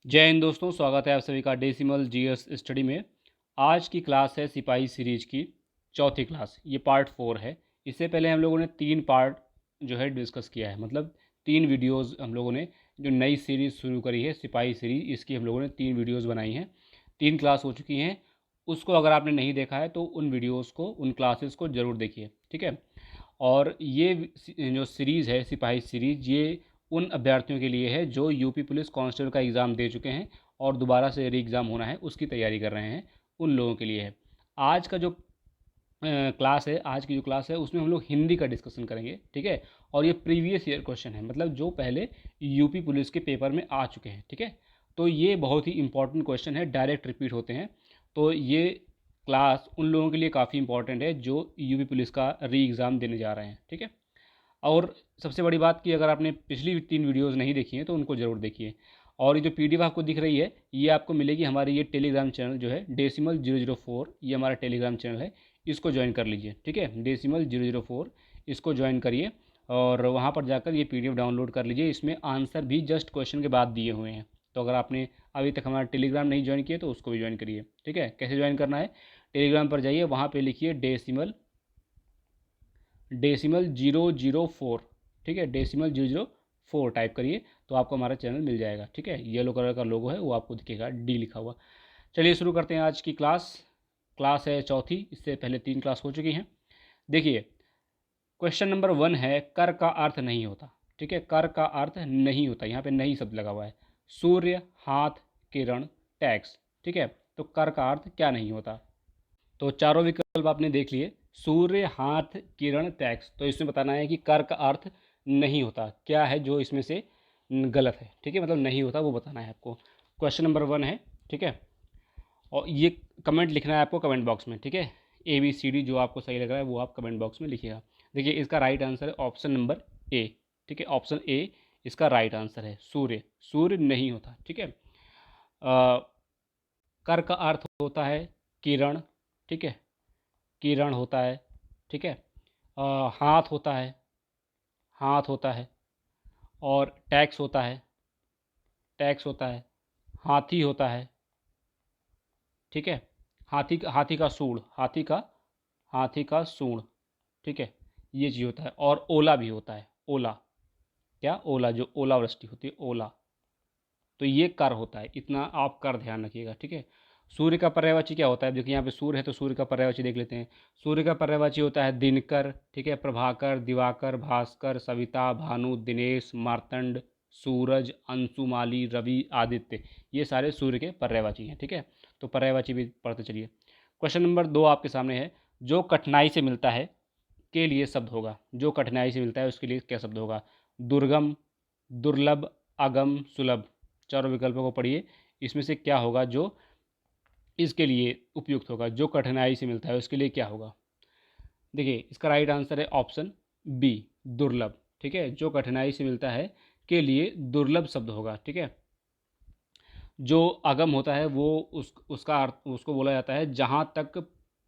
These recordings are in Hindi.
जय हिंद दोस्तों, स्वागत है आप सभी का डेसिमल जीएस स्टडी में। आज की क्लास है सिपाही सीरीज की चौथी क्लास। ये पार्ट 4 है। इससे पहले हम लोगों ने 3 पार्ट जो है डिस्कस किया है, मतलब 3 वीडियोस हम लोगों ने जो नई सीरीज़ शुरू करी है सिपाही सीरीज, इसकी हम लोगों ने 3 वीडियोस बनाई हैं। 3 क्लास हो चुकी हैं। उसको अगर आपने नहीं देखा है तो उन वीडियोज़ को, उन क्लासेस को ज़रूर देखिए, ठीक है। और ये जो सीरीज़ है सिपाही सीरीज, ये उन अभ्यर्थियों के लिए है जो यूपी पुलिस कांस्टेबल का एग्ज़ाम दे चुके हैं और दोबारा से री एग्ज़ाम होना है उसकी तैयारी कर रहे हैं, उन लोगों के लिए है। आज का जो क्लास है, आज की जो क्लास है उसमें हम लोग हिंदी का डिस्कशन करेंगे, ठीक है। और ये प्रीवियस ईयर क्वेश्चन है, मतलब जो पहले यूपी पुलिस के पेपर में आ चुके हैं, ठीक है। तो ये बहुत ही इंपॉर्टेंट क्वेश्चन है, डायरेक्ट रिपीट होते हैं। तो ये क्लास उन लोगों के लिए काफ़ी इंपॉर्टेंट है जो यूपी पुलिस का री एग्ज़ाम देने जा रहे हैं, ठीक है। और सबसे बड़ी बात कि अगर आपने पिछली 3 वीडियोज़ नहीं देखी हैं तो उनको ज़रूर देखिए। और ये जो पीडीएफ आपको दिख रही है ये आपको मिलेगी हमारे ये टेलीग्राम चैनल जो है डेसिमल 004, ये हमारा टेलीग्राम चैनल है। इसको ज्वाइन कर लीजिए, ठीक है। डेसिमल 004 इसको ज्वाइन करिए और वहाँ पर जाकर ये पीडीएफ डाउनलोड कर लीजिए। इसमें आंसर भी जस्ट क्वेश्चन के बाद दिए हुए हैं। तो अगर आपने अभी तक हमारा टेलीग्राम नहीं ज्वाइन किया तो उसको भी ज्वाइन करिए, ठीक है। कैसे ज्वाइन करना है, टेलीग्राम पर जाइए, वहाँ पर लिखिए डेसिमल 004, ठीक है। डेसिमल 004 टाइप करिए तो आपको हमारा चैनल मिल जाएगा, ठीक है। येलो कलर का लोगो है वो आपको दिखेगा, डी लिखा हुआ। चलिए शुरू करते हैं आज की क्लास। क्लास है चौथी, इससे पहले 3 क्लास हो चुकी हैं। देखिए, क्वेश्चन नंबर 1 है, कर का अर्थ नहीं होता, ठीक है। कर का अर्थ नहीं होता, यहाँ पे नहीं शब्द लगा हुआ है। सूर्य, हाथ, किरण, टैक्स, ठीक है। तो कर का अर्थ क्या नहीं होता? तो चारों विकल्प आपने देख लिए, सूर्य, हाथ, किरण, टैक्स। तो इसमें बताना है कि कर का अर्थ नहीं होता, क्या है जो इसमें से गलत है, ठीक है, मतलब नहीं होता वो बताना है आपको। क्वेश्चन नंबर 1 है, ठीक है। और ये कमेंट लिखना है आपको कमेंट बॉक्स में, ठीक है। ABCD जो आपको सही लग रहा है वो आप कमेंट बॉक्स में लिखिएगा। देखिए, इसका राइट आंसर है ऑप्शन नंबर ए, ठीक है। ऑप्शन ए इसका राइट आंसर है। सूर्य, सूर्य नहीं होता, ठीक है। कर का अर्थ होता है किरण, ठीक है। किरण होता है, ठीक है। हाथ होता है, हाथ होता है। और टैक्स होता है, टैक्स होता है। हाथी होता है, ठीक है। हाथी का सूंड, हाथी का सूंड, ठीक है। ये चीज़ होता है। और ओला भी होता है, ओला। क्या? ओला, जो ओलावृष्टि होती है, ओला। तो ये कर होता है, इतना आप कर ध्यान रखिएगा, ठीक है। सूर्य का पर्यायवाची क्या होता है? देखिए यहाँ पे सूर्य है तो सूर्य का पर्यायवाची देख लेते हैं। सूर्य का पर्यायवाची होता है दिनकर, ठीक है। प्रभाकर, दिवाकर, भास्कर, सविता, भानु, दिनेश, मार्तंड, सूरज, अंशुमाली, रवि, आदित्य। ये सारे सूर्य के पर्यायवाची हैं, ठीक है। तो पर्यायवाची भी पढ़ते चलिए। क्वेश्चन नंबर 2 आपके सामने है, जो कठिनाई से मिलता है के लिए शब्द होगा। जो कठिनाई से मिलता है उसके लिए क्या शब्द होगा? दुर्गम, दुर्लभ, अगम, सुलभ। चारों विकल्पों को पढ़िए, इसमें से क्या होगा जो इसके लिए उपयुक्त होगा? जो कठिनाई से मिलता है उसके लिए क्या होगा? देखिए, इसका राइट आंसर है ऑप्शन बी, दुर्लभ, ठीक है। जो कठिनाई से मिलता है के लिए दुर्लभ शब्द होगा, ठीक है। जो अगम होता है वो उसका अर्थ, उसको बोला जाता है जहाँ तक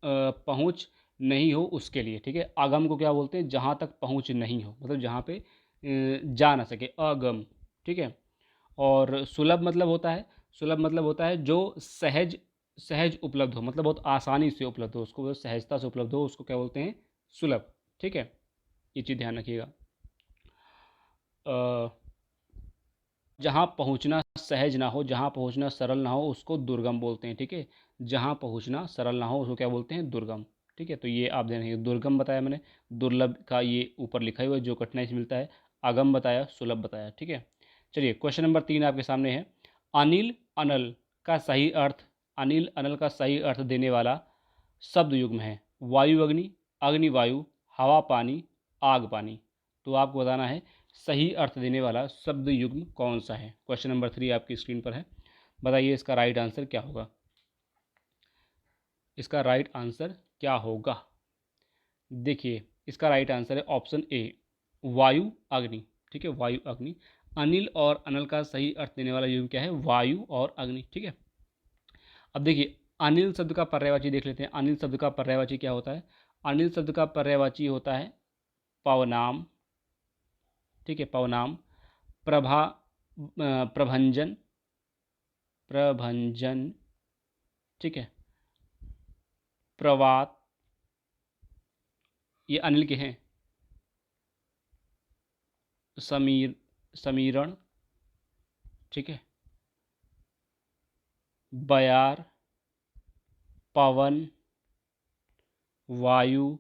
पहुँच नहीं हो उसके लिए, ठीक है। अगम को क्या बोलते हैं? जहाँ तक पहुँच नहीं हो, मतलब जहाँ पे जा ना सके, अगम, ठीक है। और सुलभ मतलब होता है, सुलभ मतलब होता है जो सहज, सहज उपलब्ध हो, मतलब बहुत आसानी से उपलब्ध हो, उसको बहुत सहजता से उपलब्ध हो, उसको क्या बोलते हैं? सुलभ, ठीक है। ये चीज़ ध्यान रखिएगा। जहाँ पहुँचना सहज ना हो, जहाँ पहुँचना सरल ना हो, उसको दुर्गम बोलते हैं, ठीक है। जहाँ पहुँचना सरल ना हो उसको क्या बोलते हैं? दुर्गम, ठीक है। तो ये आप ध्यान रखिए, दुर्गम बताया मैंने, दुर्लभ का ये ऊपर लिखा हुआ है जो कठिनाई से मिलता है, अगम बताया, सुलभ बताया, ठीक है। चलिए, क्वेश्चन नंबर 3 आपके सामने है, अनिल अनल का सही अर्थ, अनिल अनल का सही अर्थ देने वाला शब्द युग्म है। वायु अग्नि, अग्नि वायु, हवा पानी, आग पानी। तो आपको बताना है सही अर्थ देने वाला शब्द युग्म कौन सा है। क्वेश्चन नंबर 3 आपकी स्क्रीन पर है, बताइए इसका राइट आंसर क्या होगा? इसका राइट आंसर क्या होगा? देखिए, इसका राइट आंसर है ऑप्शन ए, वायु अग्नि, ठीक है। वायु अग्नि। अनिल और अनल का सही अर्थ देने वाला युग्म क्या है? वायु और अग्नि, ठीक है। अब देखिए, अनिल शब्द का पर्यायवाची देख लेते हैं। अनिल शब्द का पर्यायवाची क्या होता है? अनिल शब्द का पर्यायवाची होता है पवनाम, ठीक है, पवनाम, प्रभा, प्रभंजन, प्रभंजन, ठीक है। प्रवात, ये अनिल के हैं। समीरण, ठीक है। बयार, पवन, वायु,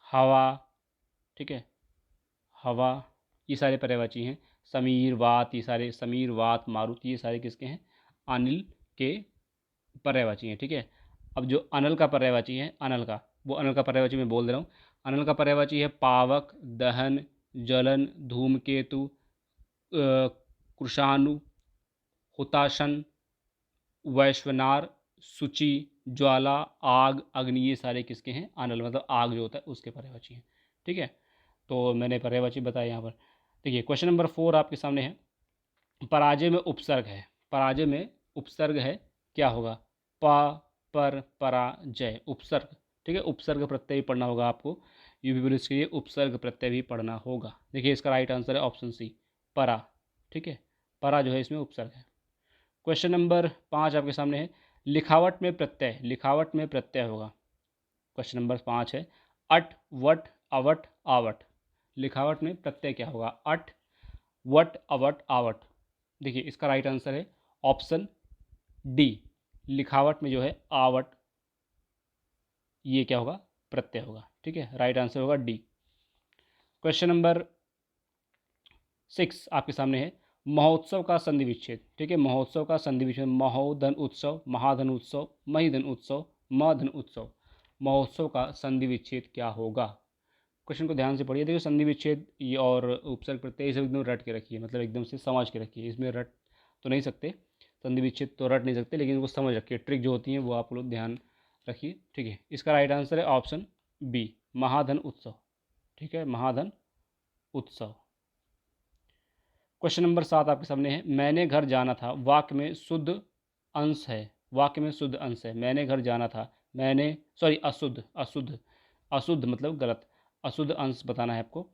हवा, ठीक है। हवा, ये सारे पर्यायवाची हैं। समीर, वात, ये सारे समीर, वात, मारुत, ये सारे किसके हैं? अनिल के पर्यायवाची हैं, ठीक है। अब जो अनल का पर्यायवाची है, अनल का, वो अनल का पर्यायवाची मैं बोल दे रहा हूँ। अनल का पर्यायवाची है पावक, दहन, जलन, धूमकेतु, कृषाणु, हुताशन, वैश्वनार, सूची, ज्वाला, आग, अग्नि, ये सारे किसके हैं? अनल, मतलब आग जो होता है उसके पर्यायवाची हैं, ठीक है। तो मैंने पर्यायवाची बताया यहाँ पर। देखिए क्वेश्चन नंबर 4 आपके सामने है। पराजय में उपसर्ग है, पराजय में उपसर्ग है, क्या होगा? पर, पराजय, उपसर्ग, ठीक है। उपसर्ग प्रत्यय भी पढ़ना होगा आपको, यूपी पुलिस के लिए उपसर्ग प्रत्यय भी पढ़ना होगा। देखिए इसका राइट आंसर है ऑप्शन सी, परा, ठीक है। परा जो है इसमें उपसर्ग है। क्वेश्चन नंबर 5 आपके सामने है। लिखावट में प्रत्यय, लिखावट में प्रत्यय होगा। क्वेश्चन नंबर 5 है। अट, वट, अवट, आवट, लिखावट में प्रत्यय क्या होगा? अट, वट, अवट, आवट। देखिए इसका राइट आंसर है ऑप्शन डी, लिखावट में जो है आवट, ये क्या होगा? प्रत्यय होगा, ठीक है। राइट आंसर होगा डी। क्वेश्चन नंबर 6 आपके सामने है। महोत्सव का संधि विच्छेद, ठीक है। महोत्सव का संधि विच्छेद, महोधन उत्सव, महाधन उत्सव, महिधन उत्सव, मधन उत्सव। महोत्सव का संधि विच्छेद क्या होगा? क्वेश्चन को ध्यान से पढ़िए। देखिए संधि विच्छेद ये और उपसर्ग प्रत्यय सब एकदम रट के रखिए, मतलब एकदम से समझ के रखिए। इसमें रट तो नहीं सकते, संधि विच्छेद तो रट नहीं सकते, लेकिन इसको समझ रखिए। ट्रिक जो होती है वो आप लोग ध्यान रखिए, ठीक है। इसका राइट आंसर है ऑप्शन बी, महाधन उत्सव, ठीक है। महाधन उत्सव। क्वेश्चन नंबर 7 आपके सामने है। मैंने घर जाना था, वाक्य में शुद्ध अंश है, वाक्य में शुद्ध अंश है। मैंने घर जाना था, मैंने, सॉरी अशुद्ध, अशुद्ध, अशुद्ध मतलब गलत, अशुद्ध अंश बताना है आपको।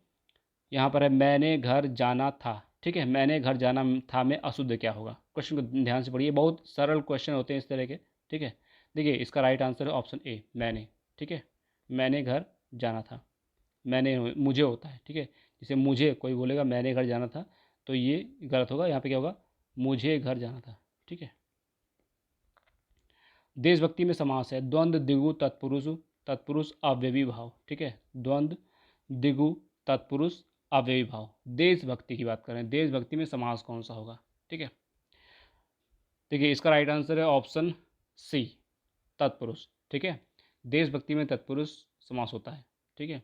यहाँ पर है मैंने घर जाना था, ठीक है। मैंने घर जाना था में अशुद्ध क्या होगा? क्वेश्चन को ध्यान से पढ़िए, बहुत सरल क्वेश्चन होते हैं इस तरह के, ठीक है। देखिए इसका राइट आंसर है ऑप्शन ए, मैंने, ठीक है। मैंने घर जाना था, मैंने मुझे होता है, ठीक है। जैसे मुझे कोई बोलेगा मैंने घर जाना था, तो ये गलत होगा। यहाँ पे क्या होगा? मुझे घर जाना था, ठीक है। देशभक्ति में समास है द्वंद्व, दिगु, तत्पुरुष, तत्पुरुष अव्ययी भाव, ठीक है। द्वंद्व, दिगु, तत्पुरुष अव्ययी भाव। देशभक्ति की बात करें, देशभक्ति में समास कौन सा होगा? ठीक है। देखिए इसका राइट आंसर है ऑप्शन सी, तत्पुरुष, ठीक है। देशभक्ति में तत्पुरुष समास होता है, ठीक है।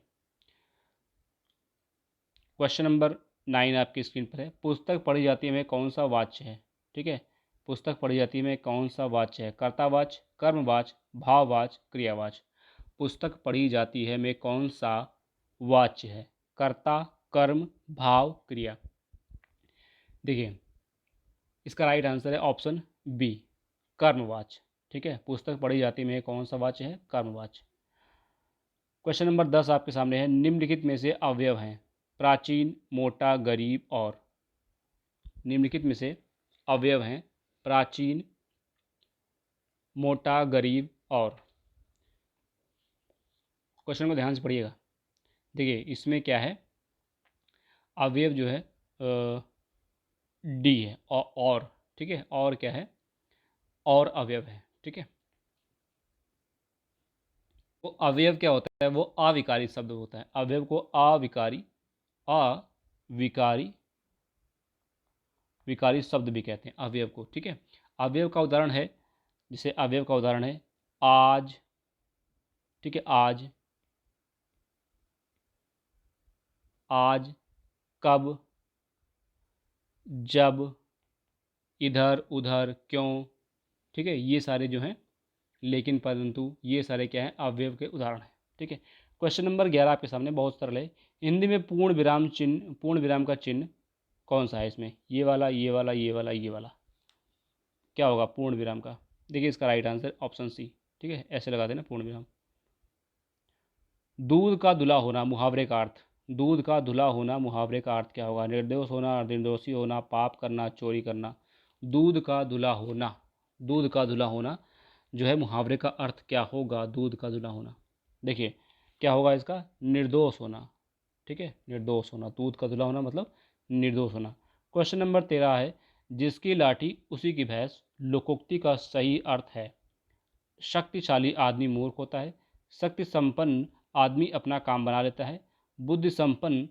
क्वेश्चन नंबर 9 आपकी स्क्रीन पर है। पुस्तक पढ़ी जाती है में कौन सा वाच्य है? ठीक है। पुस्तक पढ़ी जाती है में कौन सा वाच्य है? कर्तावाच्य, कर्मवाच्य, भाववाच्य, क्रियावाच्य। पुस्तक पढ़ी जाती है में कौन सा वाच्य है? कर्ता, कर्म, भाव, क्रिया। देखिए इसका राइट आंसर है ऑप्शन बी, कर्मवाच्य, ठीक है। पुस्तक पढ़ी जाती में कौन सा वाच्य है? कर्मवाच्य। क्वेश्चन नंबर 10 आपके सामने है। निम्नलिखित में से अवयव हैं प्राचीन, मोटा, गरीब और। निम्नलिखित में से अवयव हैं प्राचीन, मोटा, गरीब और। क्वेश्चन को ध्यान से पढ़िएगा। देखिए इसमें क्या है, अवयव जो है डी है और, ठीक है। और क्या है? और अवयव है, ठीक है। वो अवयव क्या होता है? वो अविकारी शब्द होता है। अवयव को अविकारी, अविकारी, विकारी शब्द भी कहते हैं अवयव को, ठीक है। अवयव का उदाहरण है, जैसे अवयव का उदाहरण है आज, ठीक है। आज, आज, कब, जब, इधर, उधर, क्यों, ठीक है। ये सारे जो हैं लेकिन, परंतु, ये सारे क्या हैं? अवयव के उदाहरण हैं, ठीक है। क्वेश्चन नंबर 11 आपके सामने बहुत सरल है। हिंदी में पूर्ण विराम चिन्ह, पूर्ण विराम का चिन्ह कौन सा है इसमें? ये वाला, ये वाला, ये वाला, ये वाला, क्या होगा पूर्ण विराम का? देखिए इसका राइट आंसर ऑप्शन सी, ठीक है। ऐसे लगा देना पूर्ण विराम। दूध का धुला होना, मुहावरे का अर्थ। दूध का धुला होना, मुहावरे का अर्थ क्या होगा? निर्दोष होना, निर्दोषी होना, पाप करना, चोरी करना। दूध का धुला होना, दूध का धुला होना जो है मुहावरे का अर्थ क्या होगा? दूध का धुला होना, देखिए क्या होगा इसका? निर्दोष होना, ठीक है, निर्दोष होना। दूध का धुला होना मतलब निर्दोष होना। क्वेश्चन नंबर 13 है, जिसकी लाठी उसी की भैंस, लोकोक्ति का सही अर्थ है? शक्तिशाली आदमी मूर्ख होता है, शक्ति संपन्न आदमी अपना काम बना लेता है, बुद्धि संपन्न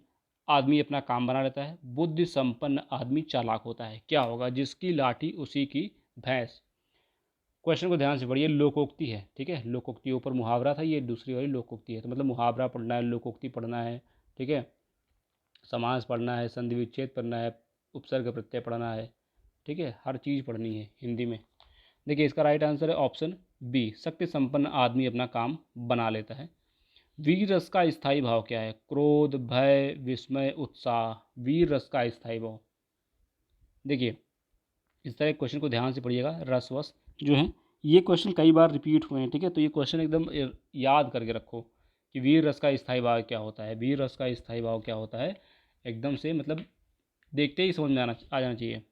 आदमी अपना काम बना लेता है, बुद्धि संपन्न आदमी चालाक होता है। क्या होगा? जिसकी लाठी उसी की भैंस। क्वेश्चन को ध्यान से पढ़िए, लोकोक्ति है, ठीक है, लोकोक्ति ऊपर मुहावरा था, ये दूसरी वाली लोकोक्ति है, तो मतलब मुहावरा पढ़ना है, लोकोक्ति पढ़ना है, ठीक है, समास पढ़ना है, संधि विच्छेद पढ़ना है, उपसर्ग प्रत्यय पढ़ना है, ठीक है, हर चीज़ पढ़नी है हिंदी में। देखिए इसका राइट आंसर है ऑप्शन बी, शक्ति संपन्न आदमी अपना काम बना लेता है। वीर रस का स्थायी भाव क्या है? क्रोध, भय, विस्मय, उत्साह। वीर रस का स्थायी भाव, देखिए इस तरह क्वेश्चन को ध्यान से पढ़िएगा। रसवश जो है ये क्वेश्चन कई बार रिपीट हुए हैं, ठीक है, तो ये क्वेश्चन एकदम याद करके रखो कि वीर रस का स्थायी भाव क्या होता है। वीर रस का स्थायी भाव क्या होता है, एकदम से मतलब देखते ही समझ में आ जाना चाहिए।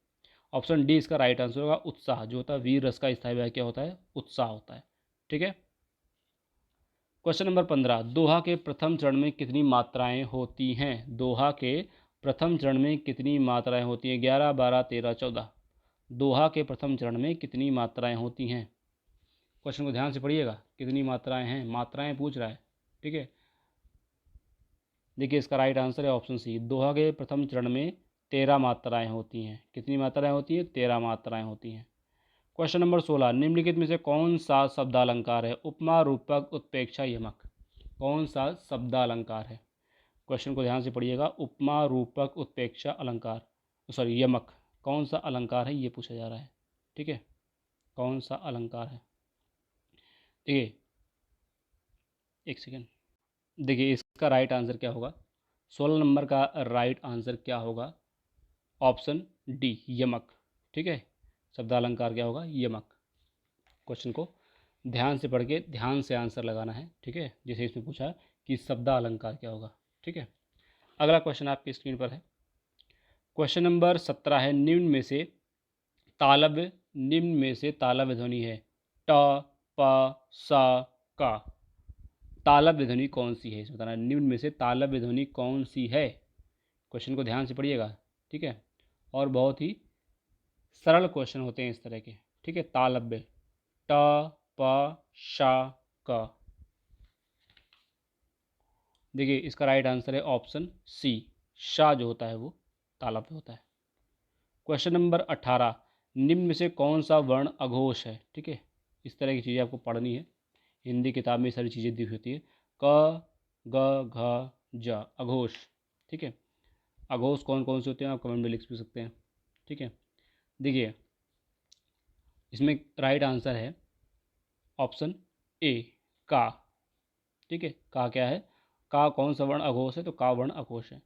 ऑप्शन डी इसका राइट आंसर होगा, उत्साह। जो होता है वीर रस का स्थायी भाव क्या होता है? उत्साह होता है, ठीक है। क्वेश्चन नंबर 15, दोहा के प्रथम चरण में कितनी मात्राएं होती हैं? दोहा के प्रथम चरण में कितनी मात्राएं होती हैं? 11, 12, 13, 14। दोहा के प्रथम चरण में कितनी मात्राएं होती हैं? क्वेश्चन को ध्यान से पढ़िएगा, कितनी मात्राएं हैं, मात्राएं पूछ रहा है, ठीक है। देखिए इसका राइट आंसर है ऑप्शन सी, दोहा के प्रथम चरण में 13 मात्राएं होती हैं। कितनी मात्राएं होती हैं? 13 मात्राएं होती हैं। क्वेश्चन नंबर 16, निम्नलिखित में से कौन सा शब्दालंकार है? उपमा, रूपक, उत्प्रेक्षा, यमक। कौन सा शब्दालंकार है? क्वेश्चन को ध्यान से पढ़िएगा, उपमा, रूपक, उत्प्रेक्षा, अलंकार, सॉरी यमक, कौन सा अलंकार है ये पूछा जा रहा है, ठीक है, कौन सा अलंकार है। देखिए एक सेकेंड, देखिए इसका राइट आंसर क्या होगा? 16 नंबर का राइट आंसर क्या होगा? ऑप्शन डी, यमक, ठीक है। शब्दालंकार क्या होगा? यमक। क्वेश्चन को ध्यान से पढ़ के ध्यान से आंसर लगाना है, ठीक है, जैसे इसमें पूछा कि शब्दालंकार क्या होगा, ठीक है। अगला क्वेश्चन आपकी स्क्रीन पर है, क्वेश्चन नंबर 17 है, निम्न में से तालव्य ध्वनि है? ट, प, स, क। तालव्य ध्वनि कौन सी है, इसमें बताना है। निम्न में से तालव्य ध्वनि कौन सी है? क्वेश्चन को ध्यान से पढ़िएगा, ठीक है, और बहुत ही सरल क्वेश्चन होते हैं इस तरह के, ठीक है। तालव्य, ट, प, श, क। देखिए इसका राइट आंसर है ऑप्शन सी, शा जो होता है वो तालव्य होता है। क्वेश्चन नंबर 18, निम्न में से कौन सा वर्ण अघोष है? ठीक है, इस तरह की चीज़ें आपको पढ़नी है, हिंदी किताब में सारी चीज़ें दी होती है। क, ग, घ, ज, अघोष, ठीक है। अघोष कौन कौन से होते हैं आप कमेंट में लिख भी सकते हैं, ठीक है। देखिए इसमें राइट आंसर है ऑप्शन ए, का, ठीक है। का क्या है? का कौन सा वर्ण अघोष है? तो का वर्ण अघोष है।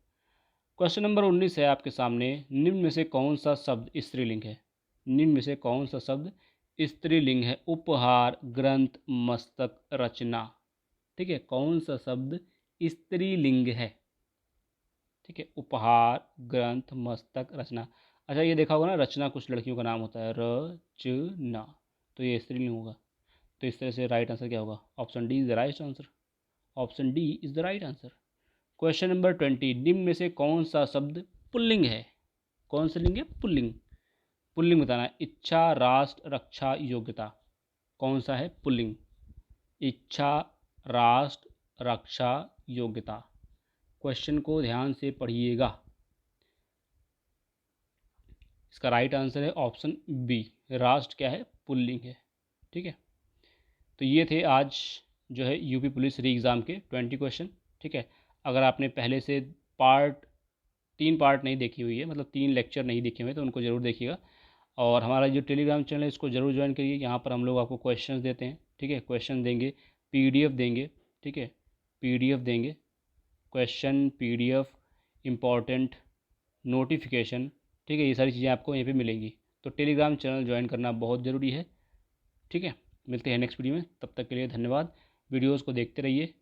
क्वेश्चन नंबर 19 है आपके सामने, निम्न में से कौन सा शब्द स्त्रीलिंग है? निम्न में से कौन सा शब्द स्त्रीलिंग है? उपहार, ग्रंथ, मस्तक, रचना, ठीक है, कौन सा शब्द स्त्रीलिंग है? ठीक है, उपहार, ग्रंथ, मस्तक, रचना। अच्छा ये देखा होगा ना, रचना कुछ लड़कियों का नाम होता है, रचना, तो ये स्त्रीलिंग होगा। तो इस तरह से राइट आंसर क्या होगा? Option D is the right answer, option D is the right answer. Question number 20, निम्न में से कौन सा शब्द पुल्लिंग है? कौन सा लिंग है? पुल्लिंग। पुल्लिंग बताना है। इच्छा, राष्ट्र, रक्षा, योग्यता, कौन सा है पुल्लिंग? इच्छा, राष्ट्र, रक्षा, योग्यता। क्वेश्चन को ध्यान से पढ़िएगा, इसका राइट आंसर है ऑप्शन बी, राष्ट्र क्या है? पुल्लिंग है, ठीक है। तो ये थे आज जो है यूपी पुलिस री एग्ज़ाम के 20 क्वेश्चन, ठीक है। अगर आपने पहले से तीन पार्ट नहीं देखी हुई है, मतलब 3 लेक्चर नहीं देखे हुए, तो उनको ज़रूर देखिएगा। और हमारा जो टेलीग्राम चैनल है इसको ज़रूर ज्वाइन करिए, यहाँ पर हम लोग आपको क्वेश्चंस देते हैं, ठीक है, क्वेश्चन देंगे, पीडीएफ देंगे, ठीक है, पीडीएफ देंगे, क्वेश्चन, पीडीएफ, इम्पॉर्टेंट, नोटिफिकेशन, ठीक है, ये सारी चीज़ें आपको यहीं पे मिलेंगी। तो टेलीग्राम चैनल ज्वाइन करना बहुत ज़रूरी है, ठीक है। मिलते हैं नेक्स्ट वीडियो में, तब तक के लिए धन्यवाद। वीडियोज़ को देखते रहिए,